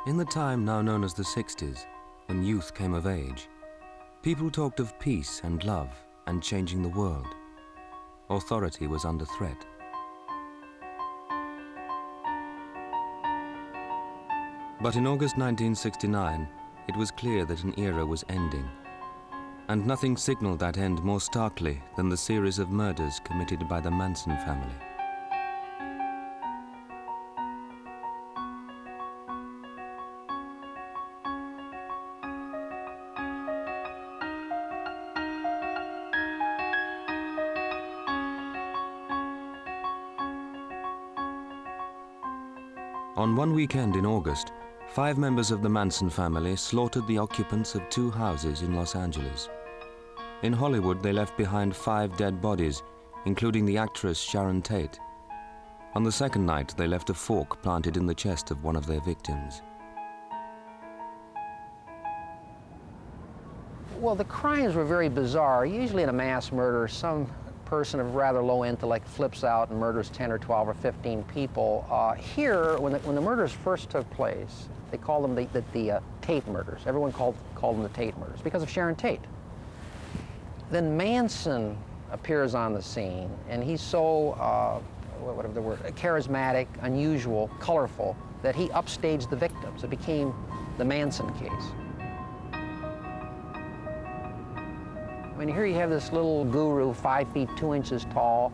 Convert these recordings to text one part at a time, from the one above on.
In the time now known as the 60s, when youth came of age, people talked of peace and love and changing the world. Authority was under threat. But in August 1969, it was clear that an era was ending. And nothing signaled that end more starkly than the series of murders committed by the Manson family. On one weekend in August, 5 members of the Manson family slaughtered the occupants of 2 houses in Los Angeles. In Hollywood, they left behind 5 dead bodies, including the actress Sharon Tate. On the second night, they left a fork planted in the chest of one of their victims. Well, the crimes were very bizarre. Usually in a mass murder, some person of rather low intellect flips out and murders 10 or 12 or 15 people. Here, when the murders first took place, they called them the Tate murders. Everyone called them the Tate murders because of Sharon Tate. Then Manson appears on the scene, and he's so, whatever the word, charismatic, unusual, colorful, that he upstaged the victims. It became the Manson case. I mean, here you have this little guru, 5 feet 2 inches tall,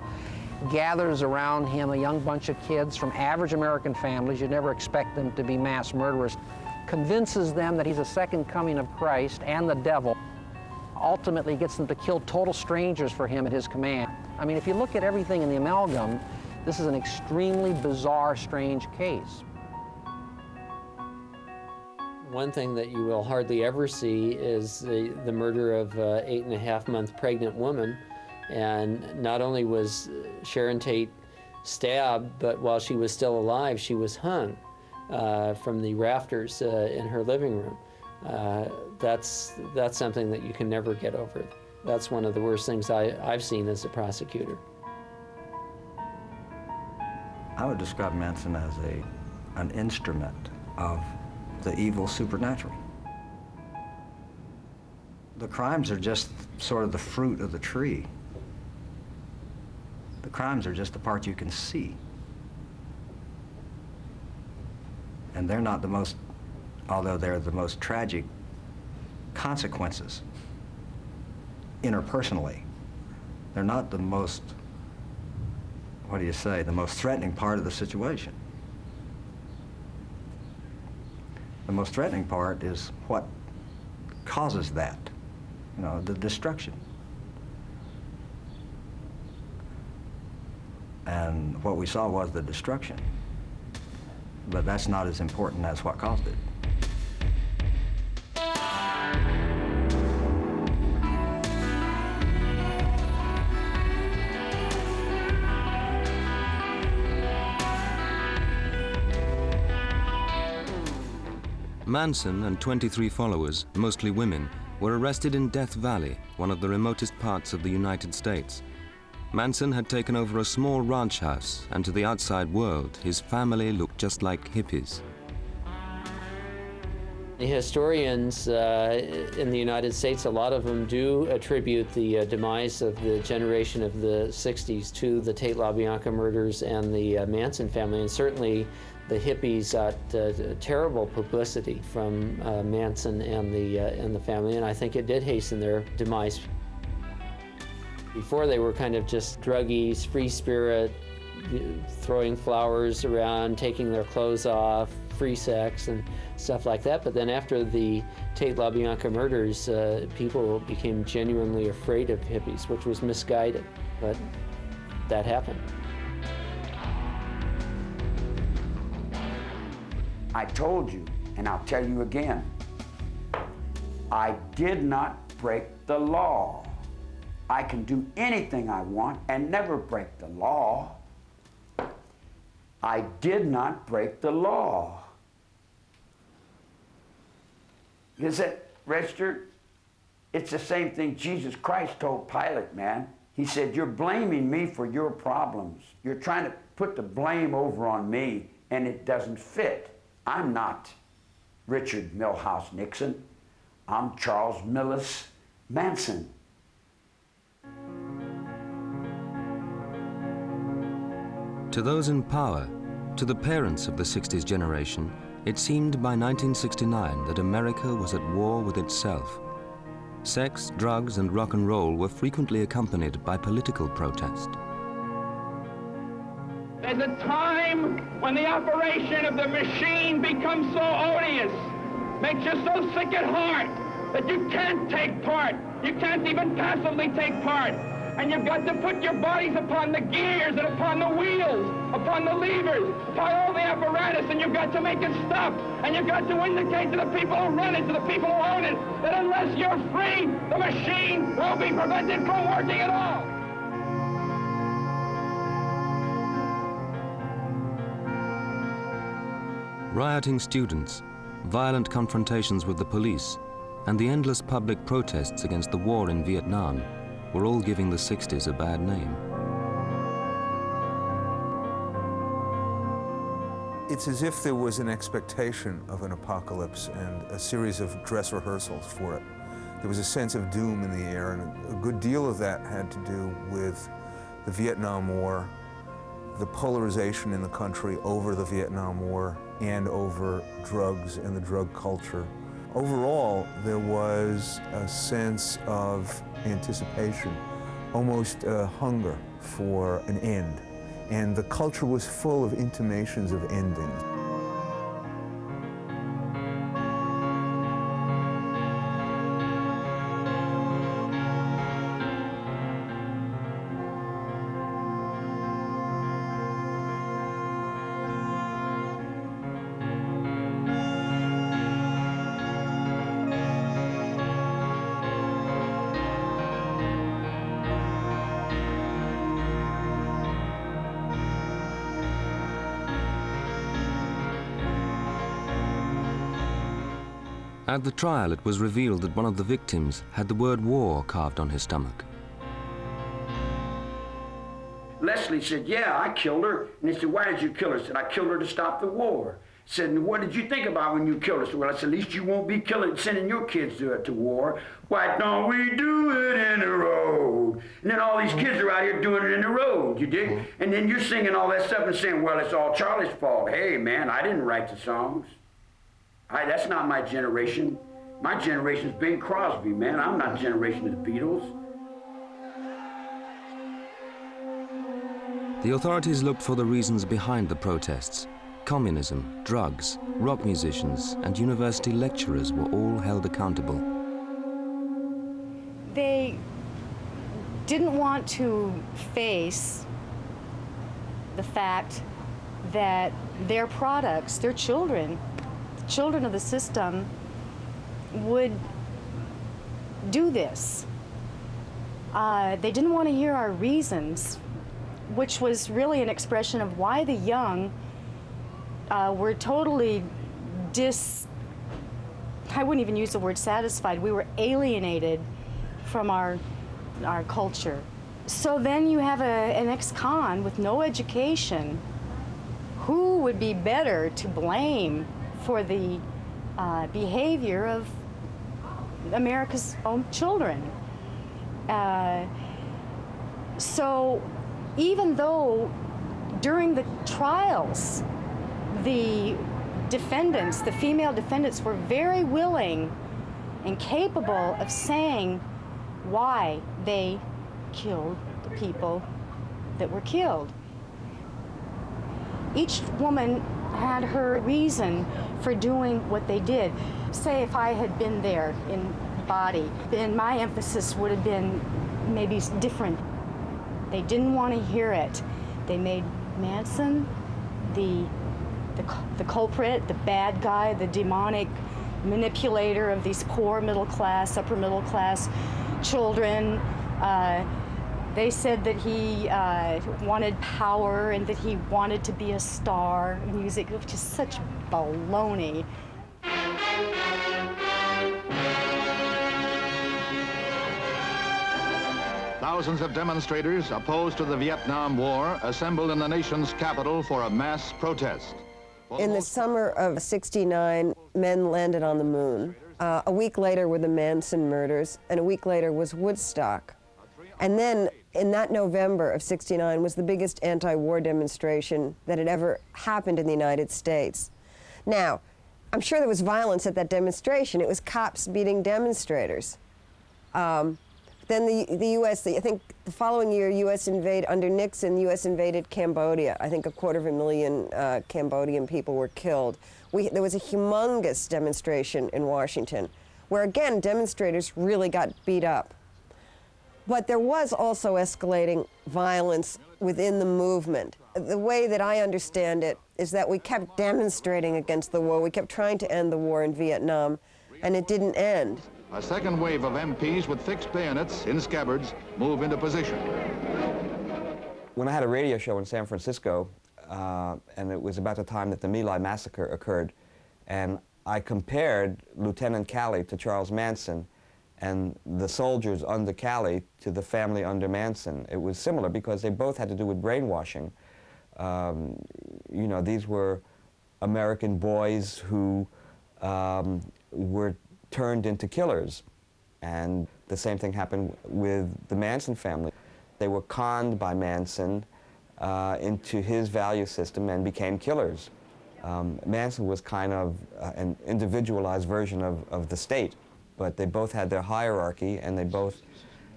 gathers around him a young bunch of kids from average American families. You'd never expect them to be mass murderers. Convinces them that he's a second coming of Christ and the devil. Ultimately gets them to kill total strangers for him at his command. I mean, if you look at everything in the amalgam, this is an extremely bizarre, strange case. One thing that you will hardly ever see is the murder of an 8.5-month pregnant woman. And not only was Sharon Tate stabbed, but while she was still alive, she was hung from the rafters in her living room. That's something that you can never get over. That's one of the worst things I've seen as a prosecutor. I would describe Manson as an instrument of the evil supernatural. The crimes are just sort of the fruit of the tree. The crimes are just the part you can see. And they're not the most, although they're the most tragic consequences interpersonally. They're not the most, what do you say, the most threatening part of the situation. The most threatening part is what causes that, you know, the destruction. And what we saw was the destruction. But that's not as important as what caused it. Manson and 23 followers, mostly women, were arrested in Death Valley, one of the remotest parts of the United States. Manson had taken over a small ranch house, and to the outside world, his family looked just like hippies. The historians in the United States, a lot of them do attribute the demise of the generation of the 60s to the Tate LaBianca murders and the Manson family, and certainly the hippies got terrible publicity from Manson and the family, and I think it did hasten their demise. Before, they were kind of just druggies, free spirit, throwing flowers around, taking their clothes off, free sex and stuff like that. But then after the Tate LaBianca murders, people became genuinely afraid of hippies, which was misguided, but that happened. I told you, and I'll tell you again, I did not break the law. I can do anything I want and never break the law. I did not break the law. Is it registered? It's the same thing Jesus Christ told Pilate, man. He said, you're blaming me for your problems. You're trying to put the blame over on me, and it doesn't fit. I'm not Richard Milhouse Nixon. I'm Charles Millis Manson. To those in power, to the parents of the 60s generation, it seemed by 1969 that America was at war with itself. Sex, drugs, and rock and roll were frequently accompanied by political protest. There's a time when the operation of the machine becomes so odious, makes you so sick at heart that you can't take part. You can't even passively take part. And you've got to put your bodies upon the gears and upon the wheels, upon the levers, upon all the apparatus, and you've got to make it stop. And you've got to indicate to the people who run it, to the people who own it, that unless you're free, the machine will be prevented from working at all. Rioting students, violent confrontations with the police, and the endless public protests against the war in Vietnam were all giving the 60s a bad name. It's as if there was an expectation of an apocalypse and a series of dress rehearsals for it. There was a sense of doom in the air, and a good deal of that had to do with the Vietnam War, the polarization in the country over the Vietnam War and over drugs and the drug culture. Overall, there was a sense of anticipation, almost a hunger for an end. And the culture was full of intimations of endings. At the trial, it was revealed that one of the victims had the word war carved on his stomach. Leslie said, yeah, I killed her. And he said, why did you kill her? I said, I killed her to stop the war. He said, what did you think about when you killed her? I said, well, I said, at least you won't be sending your kids to war. Why don't we do it in the road? And then all these kids are out here doing it in the road, you dig? And then you're singing all that stuff and saying, well, it's all Charlie's fault. Hey, man, I didn't write the songs. That's not my generation. My generation's Bing Crosby, man. I'm not generation of the Beatles. The authorities looked for the reasons behind the protests. Communism, drugs, rock musicians, and university lecturers were all held accountable. They didn't want to face the fact that their products, their children of the system, would do this. They didn't want to hear our reasons, which was really an expression of why the young were totally I wouldn't even use the word satisfied. We were alienated from our culture. So then you have an ex-con with no education. Who would be better to blame for the behavior of America's own children? So even though during the trials, the defendants, the female defendants, were very willing and capable of saying why they killed the people that were killed. Each woman had her reason for doing what they did. Say if I had been there in body, then my emphasis would have been maybe different. They didn't want to hear it. They made Manson the culprit, the bad guy, the demonic manipulator of these poor middle class, upper middle class children. They said that he wanted power and that he wanted to be a star in music, which is such baloney. Thousands of demonstrators opposed to the Vietnam War assembled in the nation's capital for a mass protest. In the summer of '69, men landed on the moon. A week later were the Manson murders, and a week later was Woodstock. And then, in that November of '69, was the biggest anti-war demonstration that had ever happened in the United States. Now, I'm sure there was violence at that demonstration. It was cops beating demonstrators. Then the U.S., I think the following year, under Nixon, the U.S. invaded Cambodia. I think 250,000 Cambodian people were killed. There was a humongous demonstration in Washington, where again, demonstrators really got beat up. But there was also escalating violence within the movement. The way that I understand it is that we kept demonstrating against the war. We kept trying to end the war in Vietnam, and it didn't end. A second wave of MPs with fixed bayonets in scabbards move into position. When I had a radio show in San Francisco, and it was about the time that the My Lai massacre occurred, and I compared Lieutenant Calley to Charles Manson, and the soldiers under Calley to the family under Manson. It was similar because they both had to do with brainwashing. You know, these were American boys who were turned into killers. And the same thing happened with the Manson family. They were conned by Manson into his value system and became killers. Manson was kind of an individualized version of the state, but they both had their hierarchy and they both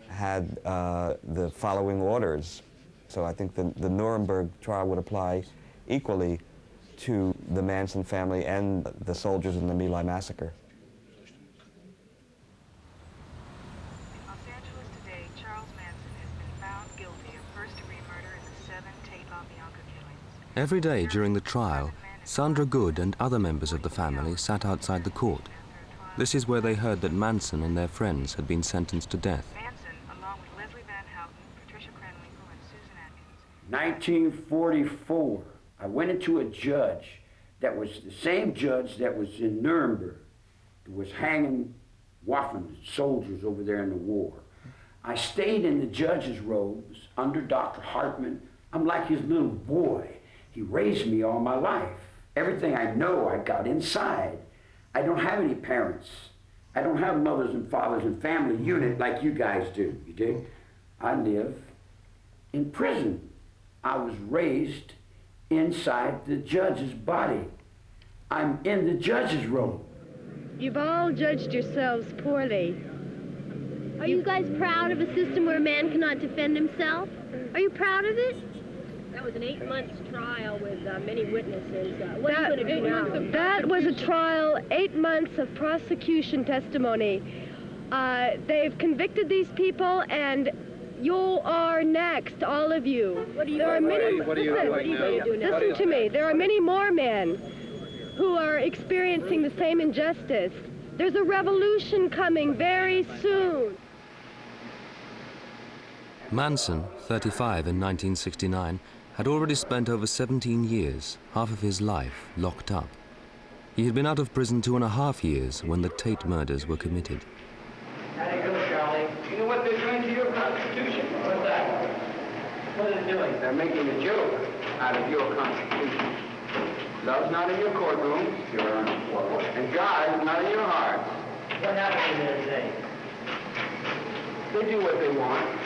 had the following orders. So I think the Nuremberg trial would apply equally to the Manson family and the soldiers in the My Lai massacre. Every day during the trial, Sandra Good and other members of the family sat outside the court. This is where they heard that Manson and their friends had been sentenced to death. 1944, I went into a judge that was the same judge that was in Nuremberg, that was hanging Hoffman soldiers over there in the war. I stayed in the judge's robes under Dr. Hartman. I'm like his little boy. He raised me all my life. Everything I know, I got inside. I don't have any parents. I don't have mothers and fathers and family unit like you guys do, you dig? I live in prison. I was raised inside the judge's body. I'm in the judge's robe. You've all judged yourselves poorly. Are you guys proud of a system where a man cannot defend himself? Are you proud of it? That was an 8-month trial with many witnesses. What are you going to do now? That was a trial, 8 months of prosecution testimony. They've convicted these people, and you are next, all of you. What are you going to do now? Listen to me. There are many more men who are experiencing the same injustice. There's a revolution coming very soon. Manson, 35 in 1969, had already spent over 17 years, half of his life, locked up. He had been out of prison 2.5 years when the Tate murders were committed. How do you go, Charlie? You know what they're doing to your Constitution? What's that? What are they doing? They're making a joke out of your Constitution. Love's not in your courtroom, Your Honor. And God is not in your heart. What happened there today? They do what they want.